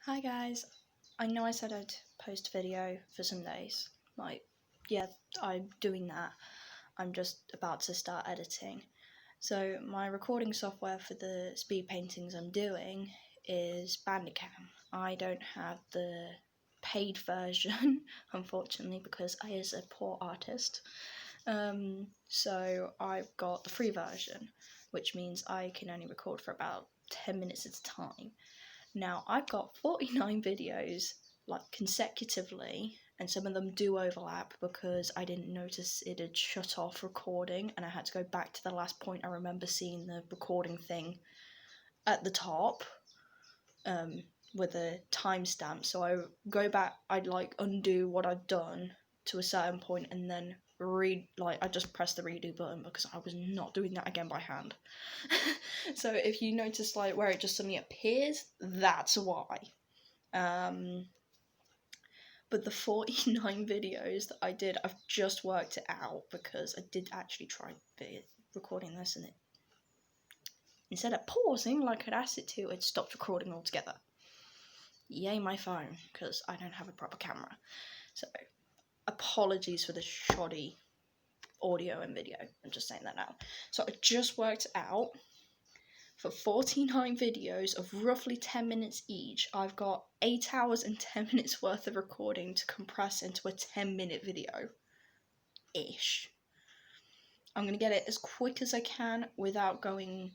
Hi guys, I know I said I'd post a video for some days. Yeah, I'm doing that. I'm just about to start editing. So my recording software for the speed paintings I'm doing is Bandicam. I don't have the paid version, unfortunately, because I is a poor artist. So I've got the free version, which means I can only record for about 10 minutes at a time. Now, I've got 49 videos, consecutively, and some of them do overlap because I didn't notice it had shut off recording, and I had to go back to the last point. I remember seeing the recording thing at the top, with a timestamp, so I go back, I'd undo what I'd done to a certain point, and then I just press the redo button because I was not doing that again by hand. So if you notice where it just suddenly appears, that's why. But the 49 videos that I did, I've just worked it out because I did actually try recording this, and instead of pausing like I'd asked it to, it stopped recording altogether. Yay my phone, because I don't have a proper camera. So apologies for the shoddy audio and video. I'm just saying that now. So I just worked out, for 49 videos of roughly 10 minutes each, I've got 8 hours and 10 minutes worth of recording to compress into a 10-minute video. Ish. I'm going to get it as quick as I can without going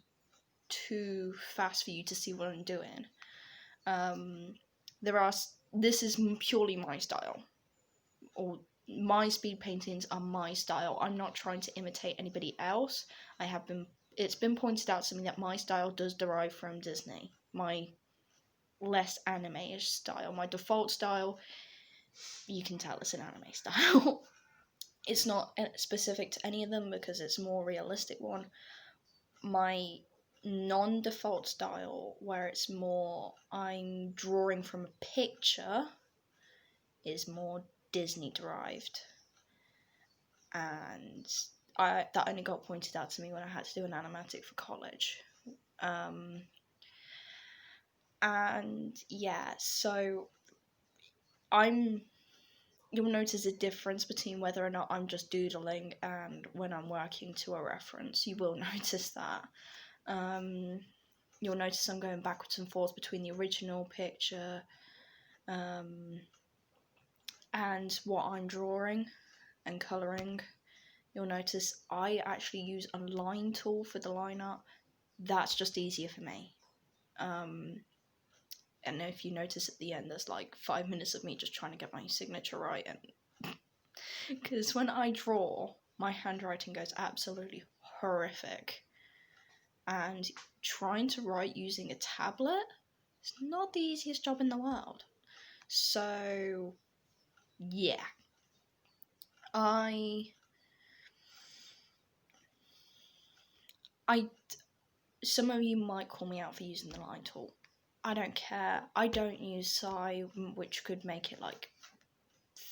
too fast for you to see what I'm doing. This is purely my style, or my speed paintings are my style. I'm not trying to imitate anybody else. It's been pointed out to me that my style does derive from Disney. My less anime-ish style. My default style, you can tell it's an anime style. It's not specific to any of them because it's a more realistic one. My non-default style, where it's more I'm drawing from a picture, is more Disney derived, and that only got pointed out to me when I had to do an animatic for college. And yeah, so you'll notice a difference between whether or not I'm just doodling and when I'm working to a reference. You will notice that. You'll notice I'm going backwards and forwards between the original picture and what I'm drawing and colouring. You'll notice I actually use a line tool for the line art. That's just easier for me. And if you notice at the end, there's 5 minutes of me just trying to get my signature right, and because when I draw, my handwriting goes absolutely horrific, and trying to write using a tablet is not the easiest job in the world. So yeah, some of you might call me out for using the line tool. I don't care. I don't use Sai, which could make it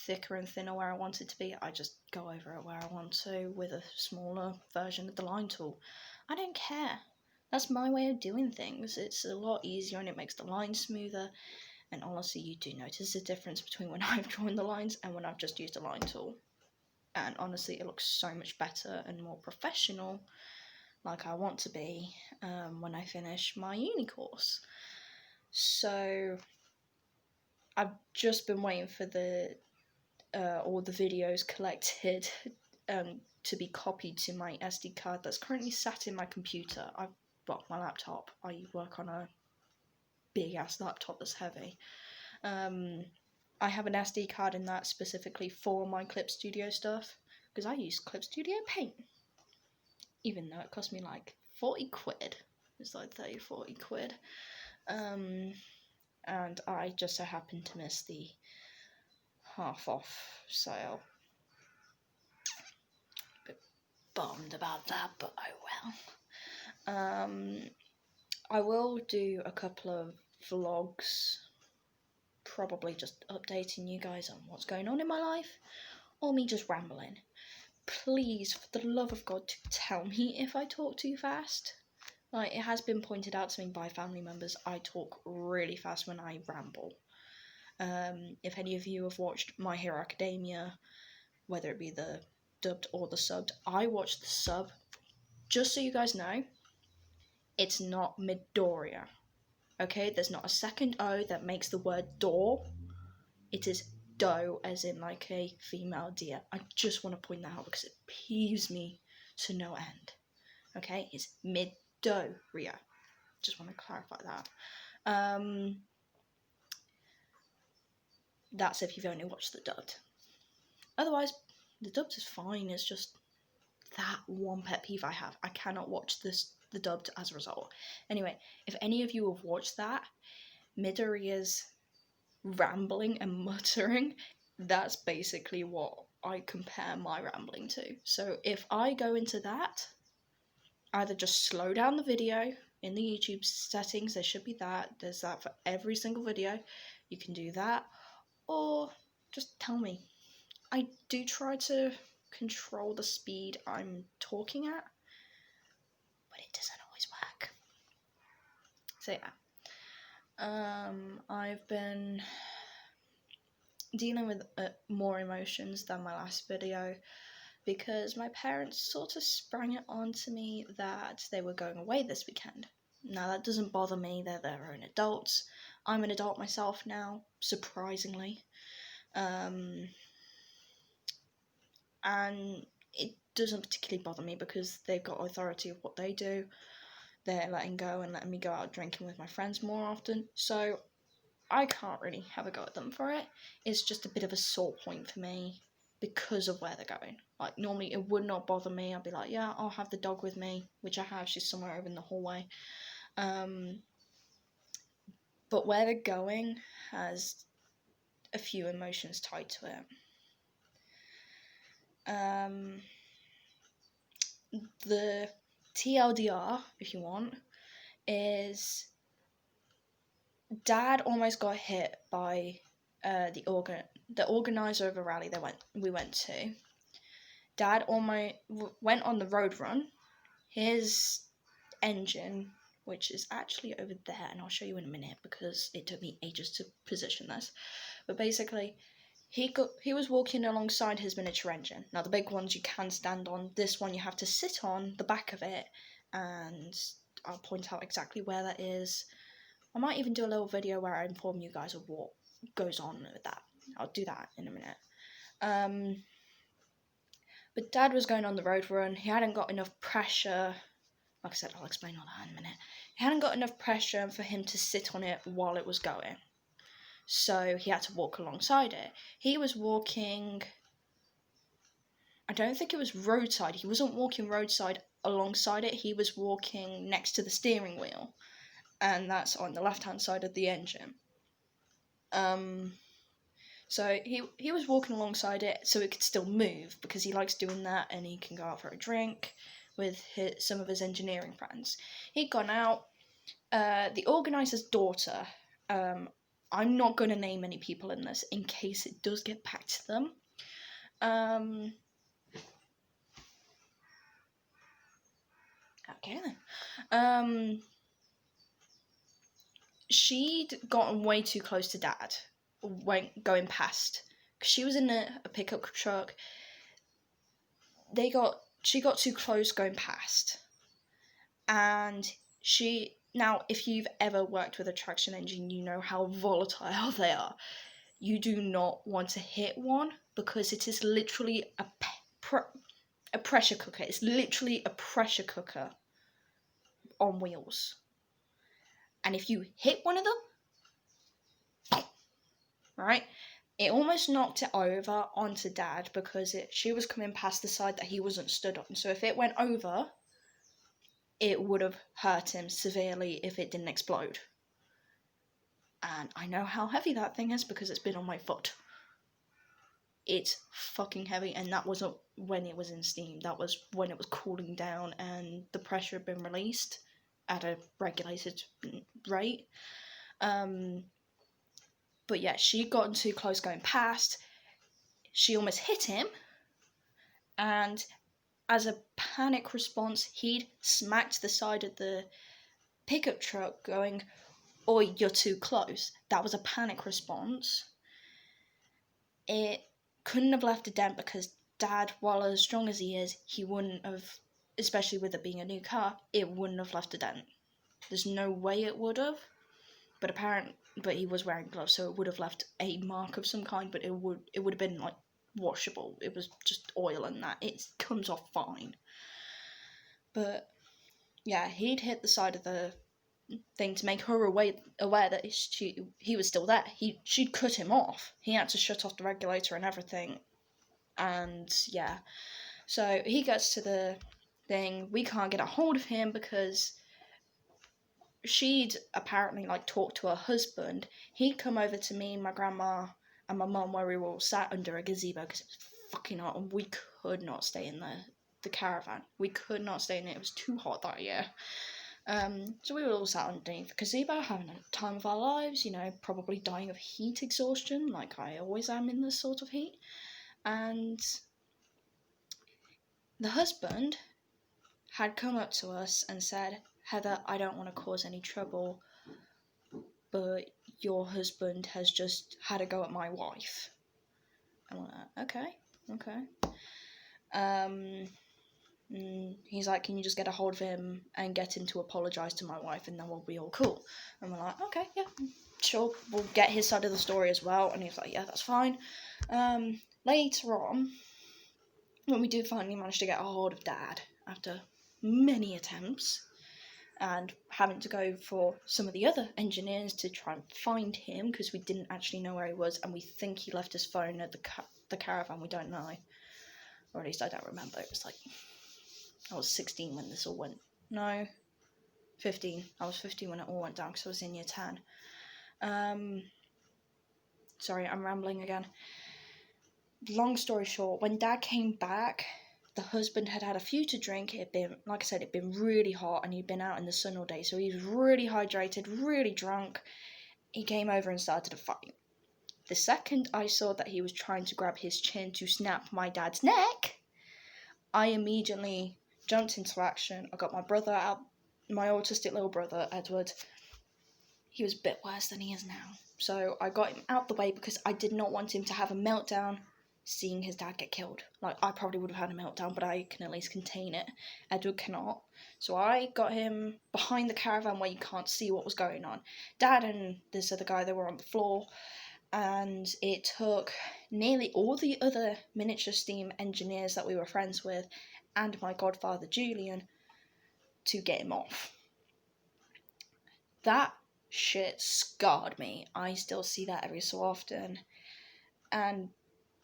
thicker and thinner where I want it to be. I just go over it where I want to with a smaller version of the line tool. I don't care. That's my way of doing things. It's a lot easier and it makes the lines smoother. And honestly, you do notice the difference between when I've drawn the lines and when I've just used a line tool. And honestly, it looks so much better and more professional, like I want to be, when I finish my uni course. So I've just been waiting for all the videos collected to be copied to my SD card that's currently sat in my computer. My laptop. I work on a big ass laptop that's heavy. I have an SD card in that specifically for my Clip Studio stuff, because I use Clip Studio Paint, even though it cost me 40 quid. It's 30, 40 quid. And I just so happened to miss the half off sale. Bit bummed about that, but oh well. I will do a couple of vlogs, probably just updating you guys on what's going on in my life, or me just rambling. Please, for the love of God, tell me if I talk too fast, Like, it has been pointed out to me by family members, I talk really fast when I ramble. If any of you have watched My Hero Academia, whether it be the dubbed or the subbed, I watched the sub. Just so you guys know, it's not Midoriya. Okay, there's not a second O that makes the word door. It is do, as in like a female deer. I just want to point that out because it peeves me to no end. Okay, it's Midoriya. Just want to clarify that. That's if you've only watched the dubbed. Otherwise, the dubbed is fine. It's just that one pet peeve I have. I cannot watch the dubbed as a result. Anyway, if any of you have watched that, Midoriya's rambling and muttering, that's basically what I compare my rambling to. So if I go into that, either just slow down the video. In the YouTube settings, there should be that. There's that for every single video. You can do that. Or just tell me. I do try to control the speed I'm talking at, but it doesn't always work. So yeah. I've been dealing with more emotions than my last video because my parents sort of sprang it onto me that they were going away this weekend. Now, that doesn't bother me, they're their own adults. I'm an adult myself now, surprisingly. And it doesn't particularly bother me because they've got authority of what they do. They're letting go and letting me go out drinking with my friends more often, so I can't really have a go at them for it. It's just a bit of a sore point for me because of where they're going. Like, normally it would not bother me. I'd be like, yeah, I'll have the dog with me, which I have. She's somewhere over in the hallway. But where they're going has a few emotions tied to it. The TLDR, if you want, is Dad almost got hit by the organizer of a rally we went to. Dad almost went on the road run. His engine, which is actually over there, and I'll show you in a minute because it took me ages to position this. But basically, he was walking alongside his miniature engine. Now, the big ones you can stand on. This one you have to sit on the back of it, and I'll point out exactly where that is. I might even do a little video where I inform you guys of what goes on with that. I'll do that in a minute. But Dad was going on the road run. He hadn't got enough pressure. Like I said, I'll explain all that in a minute. He hadn't got enough pressure for him to sit on it while it was going. So he had to walk alongside it. He was walking... I don't think it was roadside. He wasn't walking roadside alongside it. He was walking next to the steering wheel. And that's on the left-hand side of the engine. So he was walking alongside it so it could still move because he likes doing that and he can go out for a drink with some of his engineering friends. He'd gone out. The organiser's daughter, I'm not going to name any people in this in case it does get back to them. Okay then. She'd gotten way too close to Dad, going past, because she was in a pickup truck. She got too close going past, and now if you've ever worked with a traction engine, you know how volatile they are. You do not want to hit one because it is literally a pressure cooker. It's literally a pressure cooker on wheels. And if you hit one of them, right, it almost knocked it over onto Dad because she was coming past the side that he wasn't stood on. So if it went over, it would have hurt him severely if it didn't explode. And I know how heavy that thing is because it's been on my foot. It's fucking heavy, and that wasn't when it was in steam. That was when it was cooling down and the pressure had been released at a regulated rate. But yeah, she'd gotten too close going past. She almost hit him, and as a panic response, he'd smacked the side of the pickup truck going, "Oi, you're too close." That was a panic response. It couldn't have left a dent because Dad, while as strong as he is, he wouldn't have, especially with it being a new car, it wouldn't have left a dent. There's no way it would have. But he was wearing gloves, so it would have left a mark of some kind, but it would have been like washable. It was just oil and that. It comes off fine. But yeah, he'd hit the side of the thing to make her aware that he was still there. She'd cut him off. He had to shut off the regulator and everything. And yeah, so he gets to the thing. We can't get a hold of him because she'd apparently like talked to her husband. He'd come over to me and my grandma and my mum where we were all sat under a gazebo because it was fucking hot and we could not stay in the caravan. We could not stay in it. It was too hot that year. So we were all sat underneath the gazebo having a time of our lives, probably dying of heat exhaustion like I always am in this sort of heat. And the husband had come up to us and said, "Heather, I don't want to cause any trouble, but your husband has just had a go at my wife." I'm like, okay. He's like, "Can you just get a hold of him and get him to apologise to my wife and then we'll be all cool?" And we're like, "Okay, yeah, sure, we'll get his side of the story as well." And he's like, "Yeah, that's fine." Later on, when we do finally manage to get a hold of Dad after many attempts and having to go for some of the other engineers to try and find him because we didn't actually know where he was and we think he left his phone at the caravan. We don't know, or at least I don't remember. It was like I was 16 when this all went. No, 15. I was 15 when it all went down because I was in year 10. Sorry, I'm rambling again. Long story short, when Dad came back, the husband had had a few to drink. It'd been, like I said, it'd been really hot and he'd been out in the sun all day, so he was really hydrated, really drunk. He came over and started a fight. The second I saw that he was trying to grab his chin to snap my dad's neck, I immediately jumped into action. I got my brother out, my autistic little brother, Edward. He was a bit worse than he is now. So I got him out the way because I did not want him to have a meltdown seeing his dad get killed. Like, I probably would have had a meltdown, but I can at least contain it. Edward cannot. So I got him behind the caravan where you can't see what was going on. Dad and this other guy, they were on the floor. And it took nearly all the other miniature steam engineers that we were friends with and my godfather Julian to get him off. That shit scarred me. I still see that every so often. And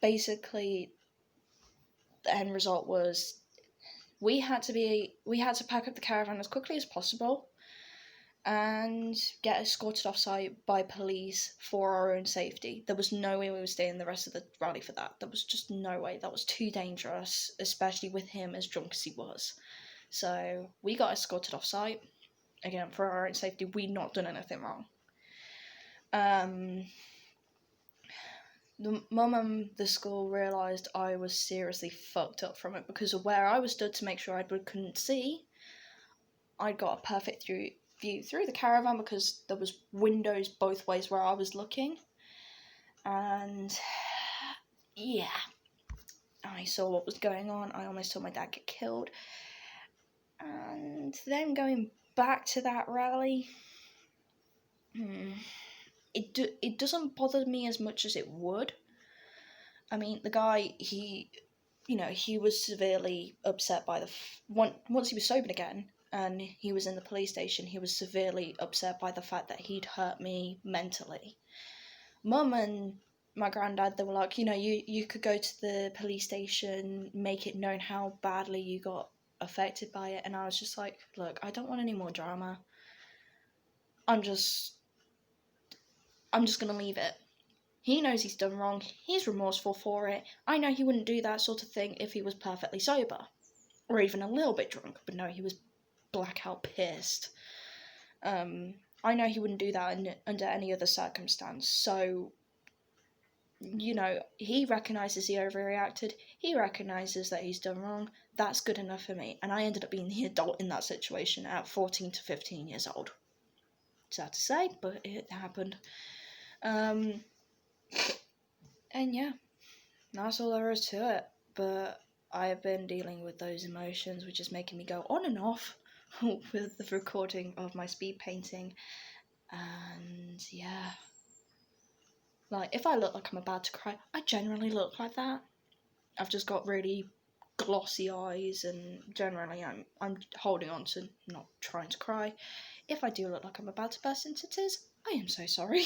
basically, the end result was we had to pack up the caravan as quickly as possible and get escorted off site by police for our own safety. There was no way we would stay in the rest of the rally for that. There was just no way. That was too dangerous, especially with him as drunk as he was. So we got escorted off site, again, for our own safety. We'd not done anything wrong. The mum and the school realised I was seriously fucked up from it because of where I was stood to make sure Edward couldn't see. I'd got a perfect view through the caravan because there was windows both ways where I was looking. And yeah, I saw what was going on. I almost saw my dad get killed. And then going back to that rally, it doesn't bother me as much as it would. I mean, the guy, he was severely upset by once he was sober again and he was in the police station, he was severely upset by the fact that he'd hurt me mentally. Mum and my granddad, they were like, you could go to the police station, make it known how badly you got affected by it. And I was just like, look, I don't want any more drama. I'm just gonna leave it. He knows he's done wrong. He's remorseful for it. I know he wouldn't do that sort of thing if he was perfectly sober. Or even a little bit drunk. But no, he was blackout pissed. I know he wouldn't do that under any other circumstance. So, he recognises he overreacted. He recognises that he's done wrong. that's good enough for me. And I ended up being the adult in that situation at 14 to 15 years old. Sad to say, but it happened. And yeah, that's all there is to it. But I have been dealing with those emotions, which is making me go on and off with the recording of my speed painting. And yeah, like if I look like I'm about to cry, I generally look like that. I've just got really glossy eyes, and generally I'm holding on to not trying to cry. If I do look like I'm about to burst into tears, I am so sorry.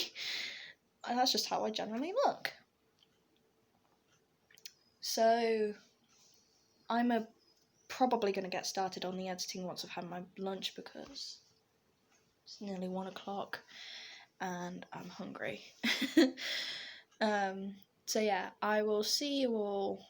And that's just how I generally look. So I'm probably going to get started on the editing once I've had my lunch, because it's nearly 1 o'clock and I'm hungry. So yeah, I will see you all.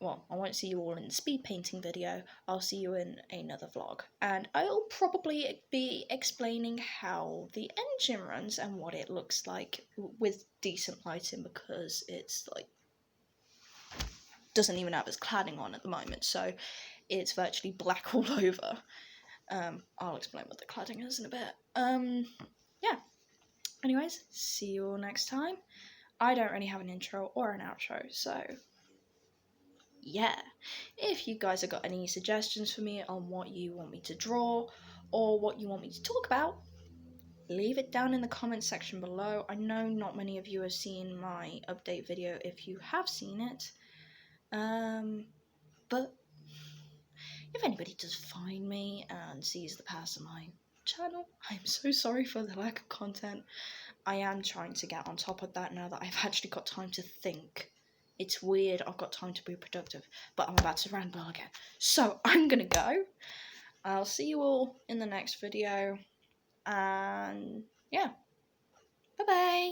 Well, I won't see you all in the speed painting video. I'll see you in another vlog, and I'll probably be explaining how the engine runs and what it looks like with decent lighting, because it's like doesn't even have its cladding on at the moment, so it's virtually black all over. I'll explain what the cladding is in a bit. Yeah. Anyways, see you all next time. I don't really have an intro or an outro, so yeah. If you guys have got any suggestions for me on what you want me to draw or what you want me to talk about, leave it down in the comments section below. I know not many of you have seen my update video if you have seen it. But if anybody does find me and sees the past of my channel, I'm so sorry for the lack of content. I am trying to get on top of that now that I've actually got time to think. It's weird, I've got time to be productive, but I'm about to ramble again. So I'm gonna go. I'll see you all in the next video, and yeah, bye bye.